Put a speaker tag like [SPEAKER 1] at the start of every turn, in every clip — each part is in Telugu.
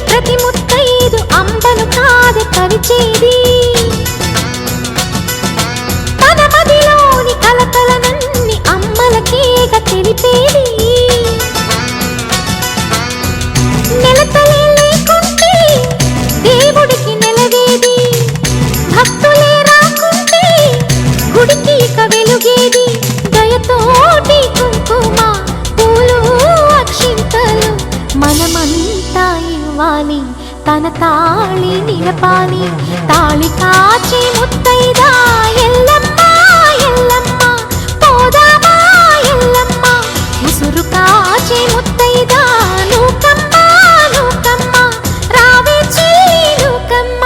[SPEAKER 1] ప్రతి ముత్తైదు అంబను కాదు కరిచేది తన మదిలోని కలకలనన్ని అమ్మలకేగ తెలిపేది నెలతలే లేకుంటే దేవుడికి నెలవేది భక్తులే రాకుంటే గుడికి ఇక వెలుగేది దయతోటి కుంకుమ పూలు అక్షింతలు మనమంతా ఇవ్వాలి తన తాళి నిలపాలి తాళి కాచి ముత్తైదా ఎల్లమ్మ ఎల్లమ్మ పోదామా ఎల్లమ్మ ముసురు కాచి ముత్తైదా నూకమ్మ నూకమ్మ రావే నూకమ్మ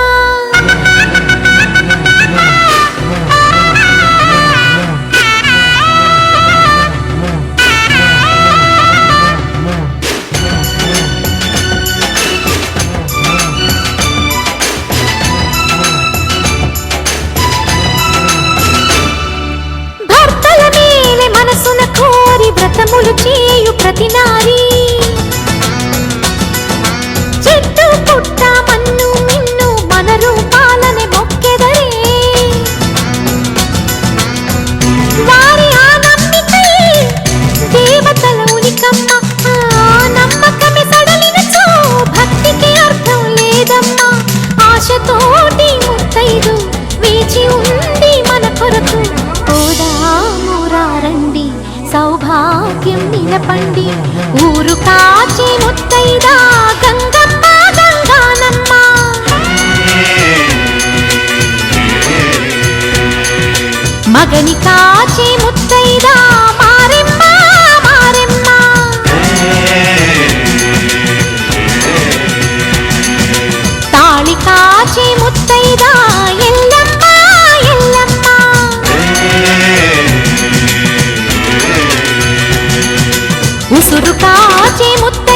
[SPEAKER 1] మనసున కోరి వ్రతములు చేయు ప్రతి నారీ చెట్టు పుట్ట మన్ను మిన్ను మన రూపాలనే మొక్కెదరే వారి ఆ నమ్మికే దేవతల ఉనికమ్మ నమ్మకమే సడలినచో భక్తికి అర్థం లేదమ్మా ఆశతోటి ముత్తైదు వేచి ఉంది మన కొరకు రండి సౌభాగ్యం నిలపండి ఊరు కాచి ముత్తైదా గంగమ్మ గంగానమ్మ మగని కాచి ముత్తైదా మారెమ్మ మారెమ్మ తాళి కాచి ముత్తైదా ఎల్లమ్మ ఎల్లమ్మ ఉసురు కాచి ముత్త